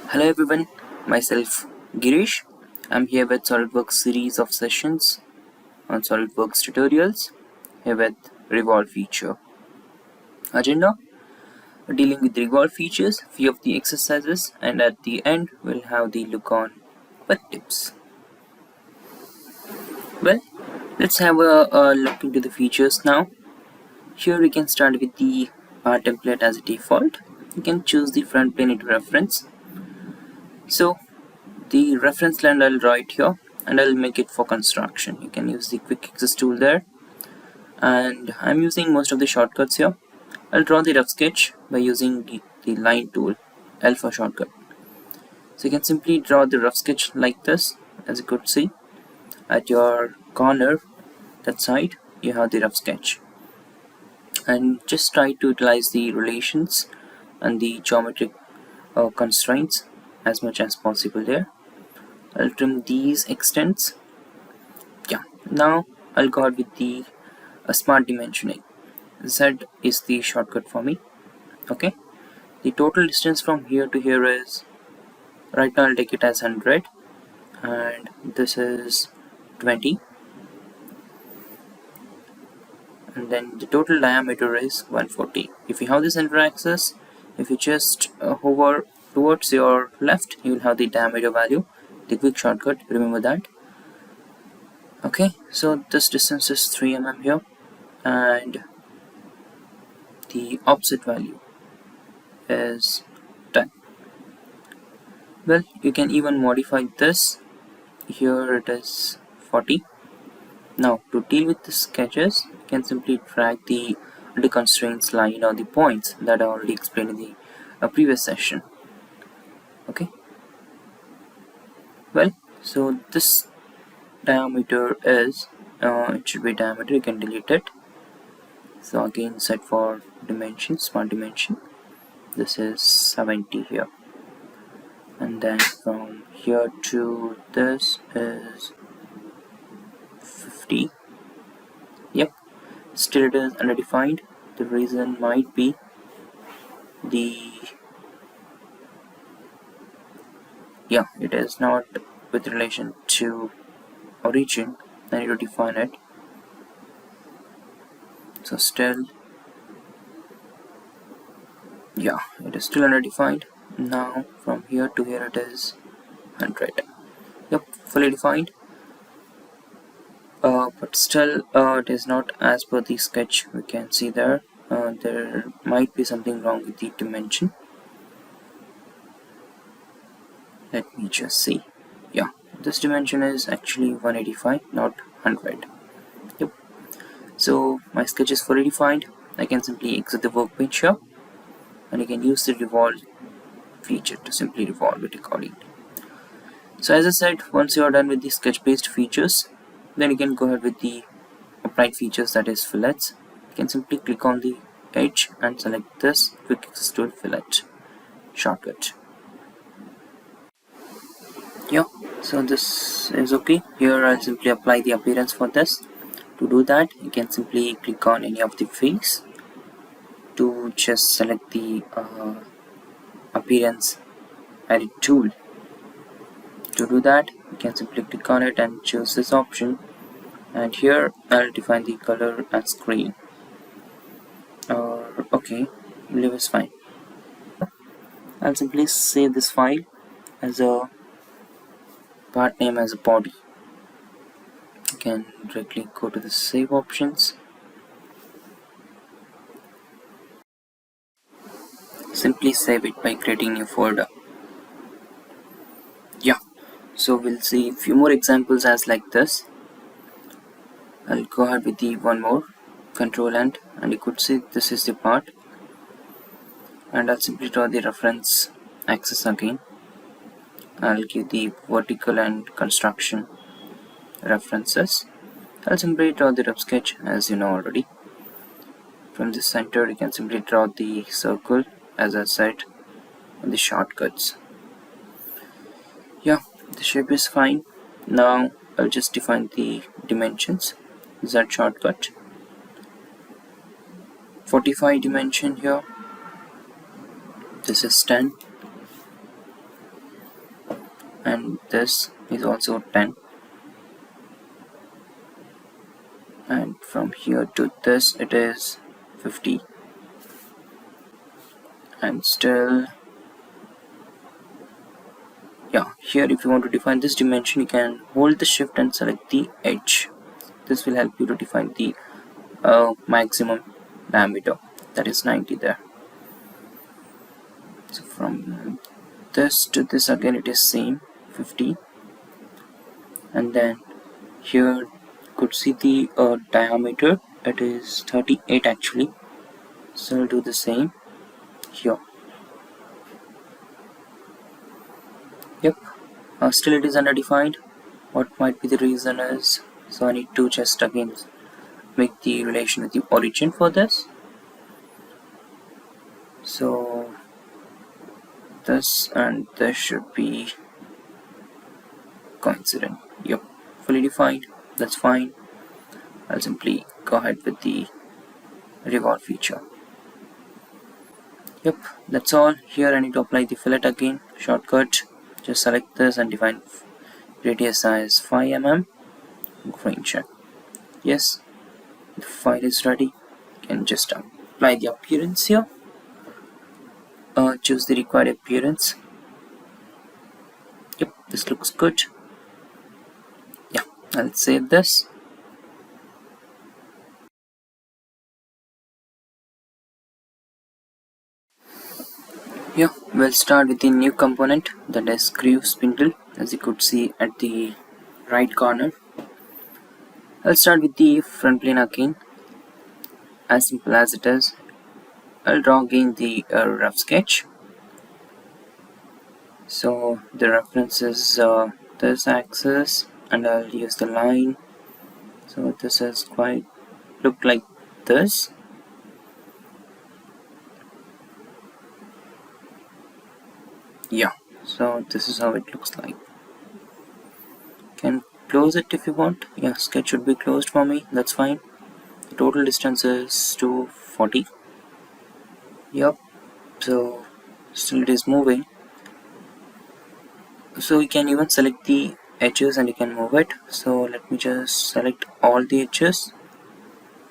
Hello everyone, myself Girish. I'm here with SolidWorks series of sessions on SolidWorks tutorials here with Revolve feature. Agenda: dealing with Revolve features, few of the exercises, and at the end we'll have the look on with tips. Well, let's have a look into the features now. Here we can start with the bar template as a default. You can choose the front plane into reference. So the reference line I'll draw it here and I'll make it for construction. You can use the quick access tool there, and I'm using most of the shortcuts here. I'll draw the rough sketch by using the line tool, L for shortcut. So you can simply draw the rough sketch like this. As you could see at your corner, that side you have the rough sketch, and just try to utilize the relations and the geometric constraints as much as possible there. I'll trim these extents. Now I'll go ahead with the smart dimensioning. Z is the shortcut for me. Okay, the total distance from here to here is, right now I'll take it as 100, and this is 20, and then the total diameter is 140. If you have the center axis, if you just hover towards your left, you will have the diameter value, the quick shortcut, remember that. Okay, so this distance is 3 mm here, and the offset value is 10. Well, you can even modify this. Here it is 40. Now to deal with the sketches, you can simply drag the constraints line or the points that I already explained in the previous session. Okay, well, so this diameter is it should be diameter, you can delete it. So again, set for dimension, smart dimension, this is 70 here, and then from here to this is 50. Yep, still it is undefined. The reason might be it is not with relation to origin. I need to define it. So still, it is still undefined. Now from here to here it is 100. Yep, fully defined. But still it is not as per the sketch. We can see there might be something wrong with the dimension. Let me just see. Yeah, this dimension is actually 185, not 100. Yep. So my sketch is fully defined. I can simply exit the workbench here, and you can use the revolve feature to simply revolve it accordingly. So as I said, once you are done with the sketch based features, then you can go ahead with the applied features, that is fillets. You can simply click on the edge and select this quick access tool fillet shortcut. Yeah, so this is okay. Here I'll simply apply the appearance for this. To do that, you can simply click on any of the face to just select the appearance edit tool. To do that, you can simply click on it and choose this option, and here I'll define the color as green, or okay, blue is fine. I'll simply save this file as a part name as a body. You can directly go to the save options, simply save it by creating a new folder. So we'll see a few more examples as like this. I'll go ahead with the one more, control and you could see this is the part, and I'll simply draw the reference axis again. I'll give the vertical and construction references. I'll simply draw the rough sketch as you know already. From the center you can simply draw the circle as I said in the shortcuts. The shape is fine. Now I'll just define the dimensions. Z shortcut, 45 dimension here, this is 10, and this is also 10, and from here to this it is 50, and still, yeah, here if you want to define this dimension, you can hold the shift and select the edge. This will help you to define the maximum diameter, that is 90 there. So from this to this again it is same 50, and then here you could see the diameter, it is 38 actually, so I'll do the same here. Yep, still it is undefined. What might be the reason is, so I need to just again make the relation with the origin for this. So this and this should be coincident. Yep, fully defined, that's fine. I'll simply go ahead with the Revolve feature. Yep, that's all. Here I need to apply the fillet again, shortcut, just select this and define radius as 5 mm, green check. Yes, the file is ready. You can just apply the appearance here, choose the required appearance. Yep, this looks good. Yeah, I'll save this. Yeah, we'll start with the new component, that is screw spindle, as you could see at the right corner. I'll start with the front plane again, as simple as it is. I'll draw again the rough sketch. So the reference is this axis, and I'll use the line. So this is quite look like this. Yeah, so this is how it looks like. Can close it if you want. Yeah, sketch should be closed for me, that's fine. The total distance is 240. Yep, so still it is moving. So you can even select the edges and you can move it. So let me just select all the edges.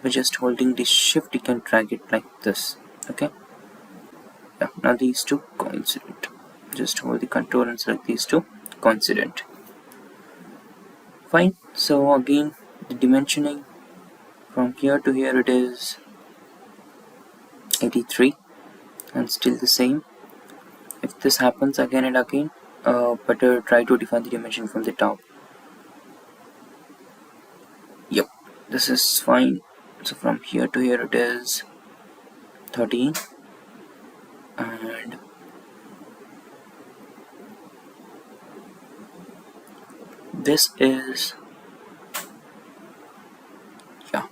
By just holding the shift you can drag it like this. Okay, yeah, now these two coincident. Just hold the control and select these two coincident. Fine, so again the dimensioning from here to here it is 83 and still the same. If this happens again and again, better try to define the dimension from the top. Yep, this is fine. So from here to here it is 13, and this is, yeah,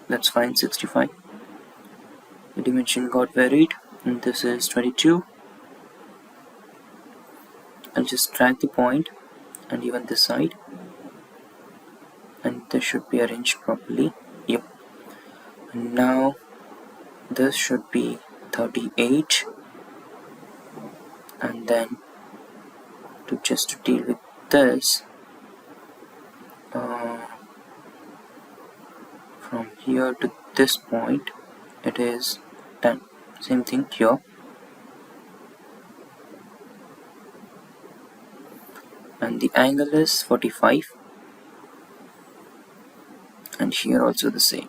that's fine, 65. The dimension got varied, and this is 22. I'll just drag the point and even this side, and this should be arranged properly. Yep, and now this should be 38, and then to deal with this, from here to this point it is 10. Same thing here, and the angle is 45, and here also the same.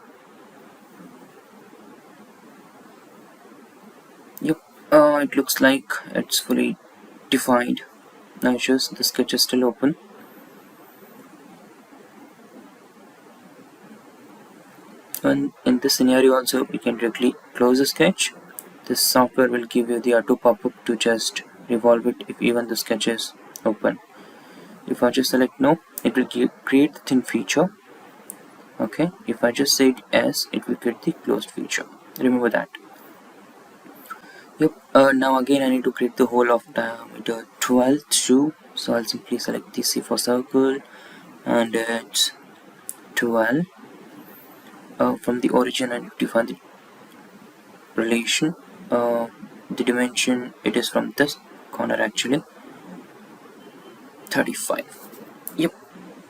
Yep, it looks like it's fully defined. Now just the sketch is still open. And in this scenario also we can directly close the sketch. This software will give you the auto pop-up to just revolve it if even the sketch is open. If I just select no, it will create the thin feature. Okay, if I just say it as, it will create the closed feature. Remember that. Yep, now again I need to create the hole of diameter 12 through. So I'll simply select the C for circle, and it's 12. From the origin I define the relation. The dimension, it is from this corner actually. 35. Yep.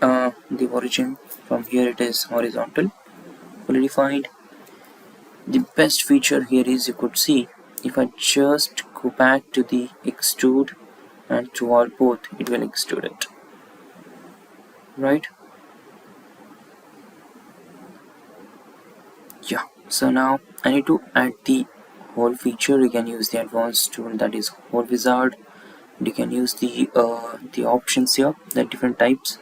The origin from here it is horizontal, fully defined. The best feature here is you could see if I just go back to the extrude and to all both, it will extrude it, right? Yeah. So now I need to add the whole feature. You can use the advanced tool, that is whole wizard. You can use the options here, the different types.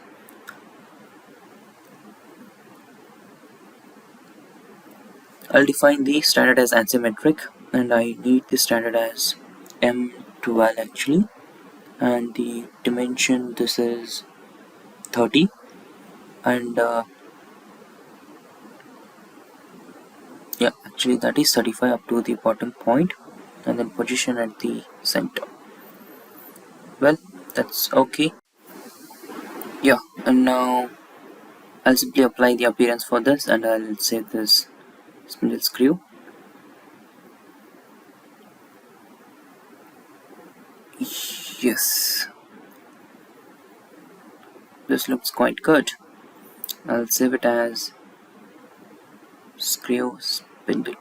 I'll define the standard as asymmetric, and I need the standard as M12 actually, and the dimension this is 30, and yeah, actually that is 35 up to the bottom point, and then position at the center. Well, that's okay. Yeah, and now I'll simply apply the appearance for this, and I'll save this spindle screw. Yes, this looks quite good. I'll save it as screw spindle.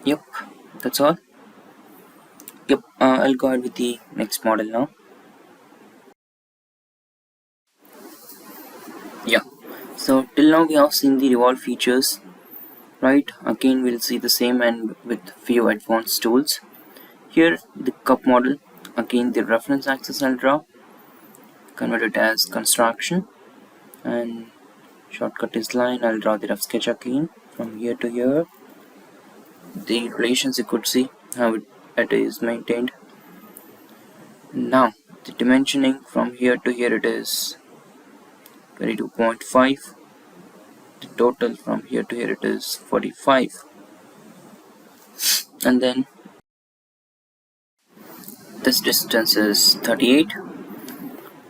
Yep, that's all. Yep, I'll go ahead with the next model now. Yeah, so till now we have seen the Revolve features, right? Again we'll see the same and with few advanced tools. Here the cup model, again the reference axis I'll draw, convert it as construction, and shortcut is line. I'll draw the rough sketch again from here to here. The relations you could see how it is maintained. Now the dimensioning from here to here it is 22.5. The total from here to here it is 45, and then this distance is 38,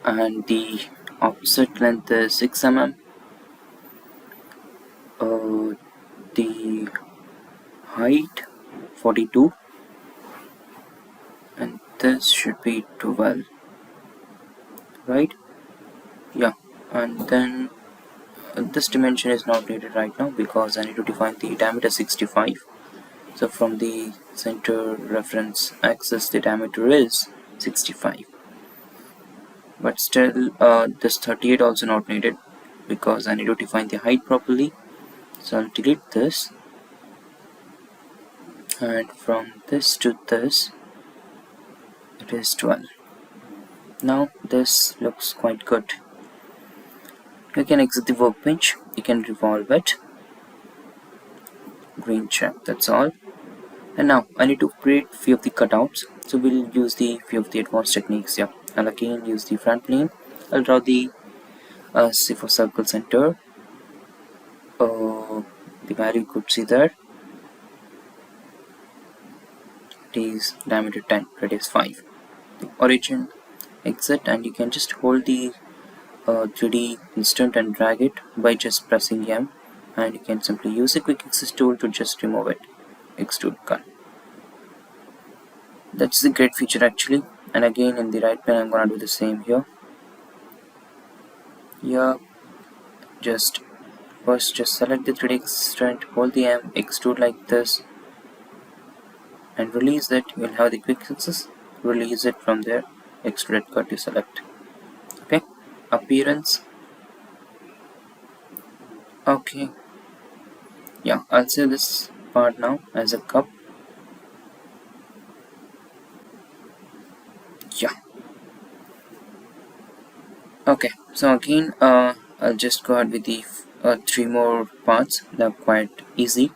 and the opposite length is 6 mm. The height 42, and this should be 12, right? Yeah, and then this dimension is not needed right now because I need to define the diameter 65. So from the center reference axis the diameter is 65, but still this 38 also not needed because I need to define the height properly. So I'll delete this, and from this to this it is 12. Now this looks quite good. You can exit the workbench, you can revolve it, green check, that's all. And now I need to create few of the cutouts, so we'll use the few of the advanced techniques. Yeah, I'll again use the front plane. I'll draw the C for circle center. The value you could see there, it is diameter 10, radius 5. The origin, exit, and you can just hold the 3D instant and drag it by just pressing M, and you can simply use a quick access tool to just remove it. Extrude cut. That's a great feature actually. And again in the right pane I'm gonna do the same here. Yeah, just first just select the 3D instant, hold the M, extrude like this, and release it. You'll have the quick access. Release it from there. Extrude cut you select. Okay, appearance. Okay, yeah, I'll save this part now as a cup. Yeah, okay, so again I'll just go ahead with the 3 more parts. They're quite easy.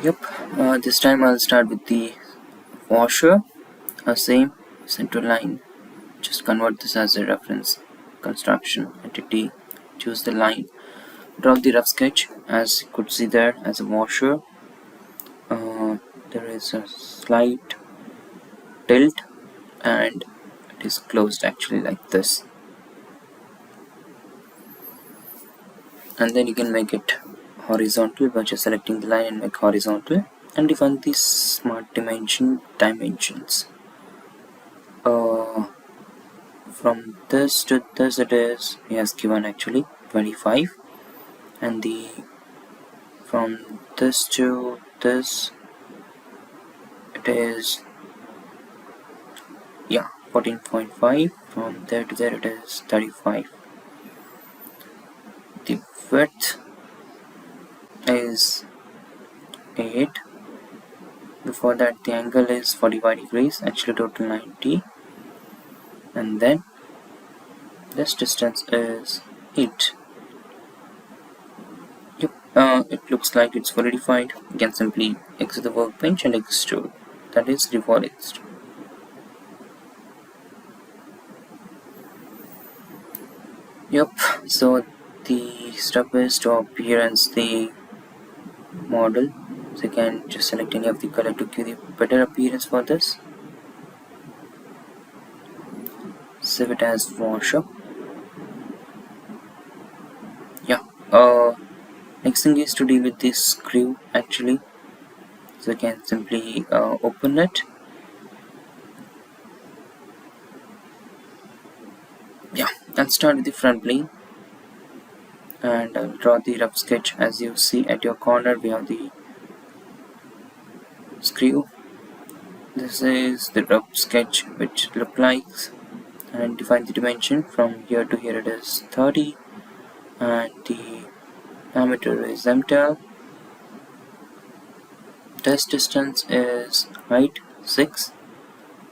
Yep, this time I'll start with the washer. Same center line, just convert this as a reference construction entity, choose the line, draw the rough sketch. As you could see there, as a washer there is a slight tilt and it is closed actually like this. and then you can make it horizontal by just selecting the line and make horizontal, and define the smart dimensions. From this to this, it is, he has given actually 25, and the from this to this, it is, yeah, 14.5. From there to there, it is 35. The width is 8. Before that, the angle is 45 degrees, actually total 90, and then this distance is 8. Yep, it looks like it's fully defined. You can simply exit the workbench and extrude. That is Revolve extrude. Yep, so the step is to appearance the model. So you can just select any of the color to give the better appearance for this. Save it as washer. Yeah, next thing is to deal with this screw actually. So you can simply open it. Yeah, let's start with the front plane, and I'll draw the rough sketch. As you see at your corner, we have the screw. This is the rough sketch which it looks like, and define the dimension. From here to here it is 30, and the diameter is m12. This distance is height 6,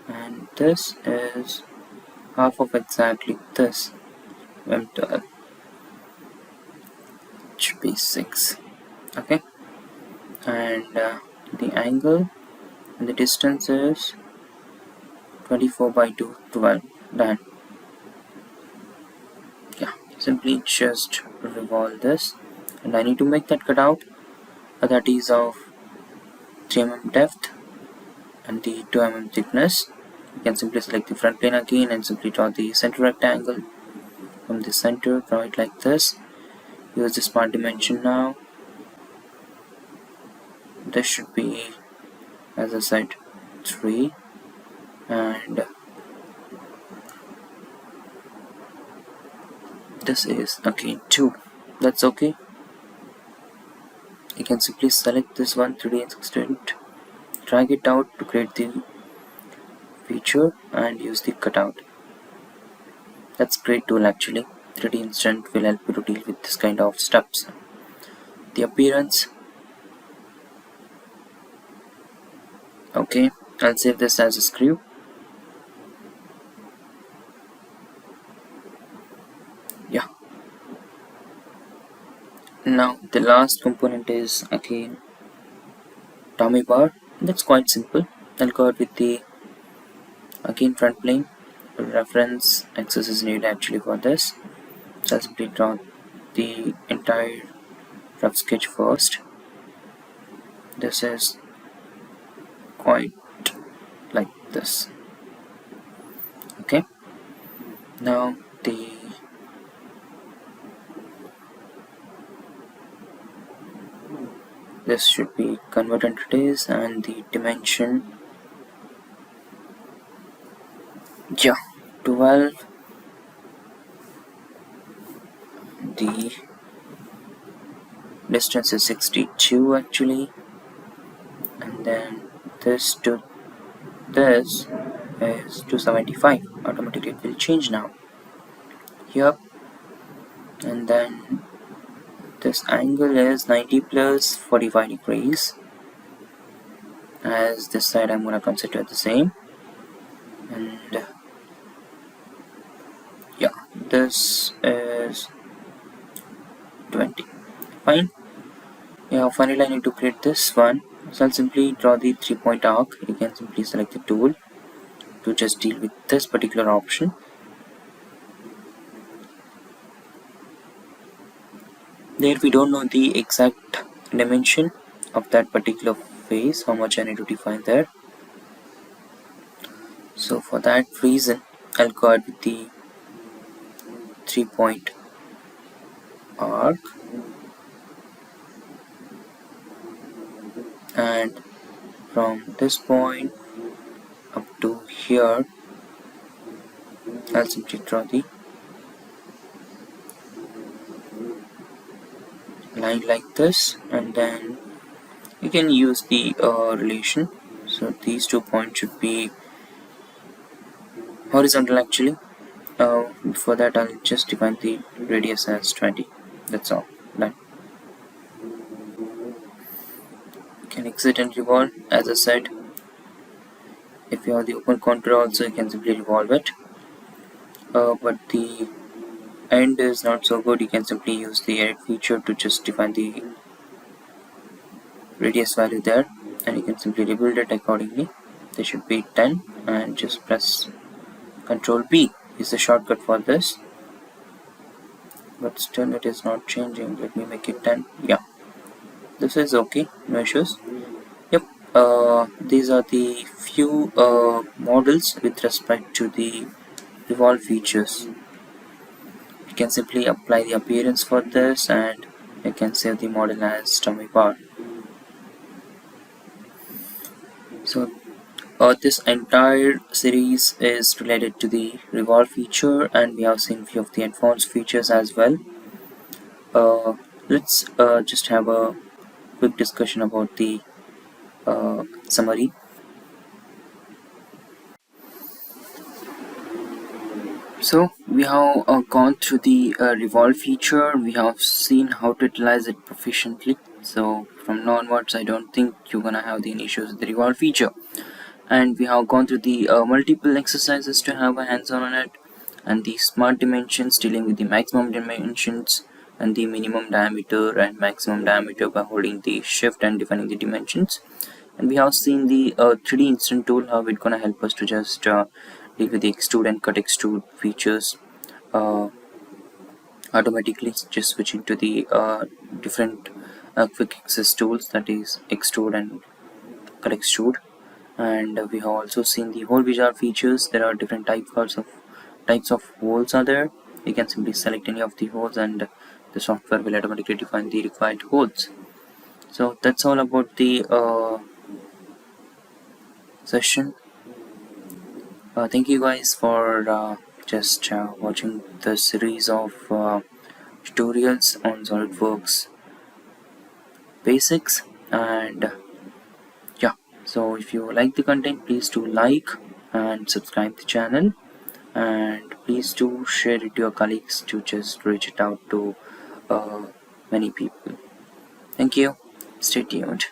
and this is half of exactly this, m12 should be 6. Okay, and the angle and the distance is 24 by 2, 12. Done. Yeah, simply just revolve this, and I need to make that cutout that is of 3 mm depth and the 2 mm thickness. You can simply select the front plane again and simply draw the center rectangle. From the center, draw it like this. Use the smart dimension now. This should be, as I said, 3, and this is again 2. That's okay. You can simply select this one, 3D Instant, drag it out to create the feature and use the cutout. That's great tool actually. 3D Instant will help you to deal with this kind of steps. The appearance. Okay, I'll save this as a screw. Yeah. Now the last component is again tummy bar. That's quite simple. I'll go out with the again front plane. Reference axis is needed actually for this. So I'll simply draw the entire rough sketch first. This is quite like this. Okay. Now this should be converted to days, and the dimension, yeah, 12. The distance is 62 actually, and then this to this is 275. Automatically it will change now. Yep. And then this angle is 90 plus 45 degrees. As this side I'm gonna consider the same, and yeah, this is 20. Fine. Yeah, finally I need to create this one, so I'll simply draw the 3-point arc. You can simply select the tool to just deal with this particular option. There we don't know the exact dimension of that particular face, how much I need to define there. So for that reason I'll go ahead with the 3-point arc, and from this point up to here I'll simply draw the line like this, and then you can use the relation. So these 2 points should be horizontal actually. For that I'll just define the radius as 20. That's all. Done. You can exit and revolve. As I said, if you have the open contour also, you can simply revolve it. But the end is not so good. You can simply use the edit feature to just define the radius value there, and you can simply rebuild it accordingly. They should be 10, and just press Ctrl B is the shortcut for this, but still it is not changing. Let me make it 10. Yeah, this is okay, no issues. Yep, these are the few models with respect to the Revolve features. You can simply apply the appearance for this, and you can save the model as dummy bar. So this entire series is related to the Revolve feature, and we have seen few of the advanced features as well. Let's just have a quick discussion about the summary. So we have gone through the Revolve feature. We have seen how to utilize it proficiently. So from now onwards, I don't think you're gonna have any issues with the Revolve feature. And we have gone through the multiple exercises to have a hands-on on it, and the smart dimensions dealing with the maximum dimensions and the minimum diameter and maximum diameter by holding the shift and defining the dimensions. And we have seen the 3D instant tool, how it's gonna help us to just deal with the extrude and cut extrude features uh, automatically, just switching to the different quick access tools, that is extrude and cut extrude. And we have also seen the hole wizard features. There are different types of holes are there. You can simply select any of the holes, and the software will automatically define the required holes. So that's all about the session. Thank you guys for just watching the series of tutorials on SolidWorks basics. And yeah, so if you like the content, please do like and subscribe the channel, and please do share it to your colleagues to just reach it out to many people. Thank you. Stay tuned.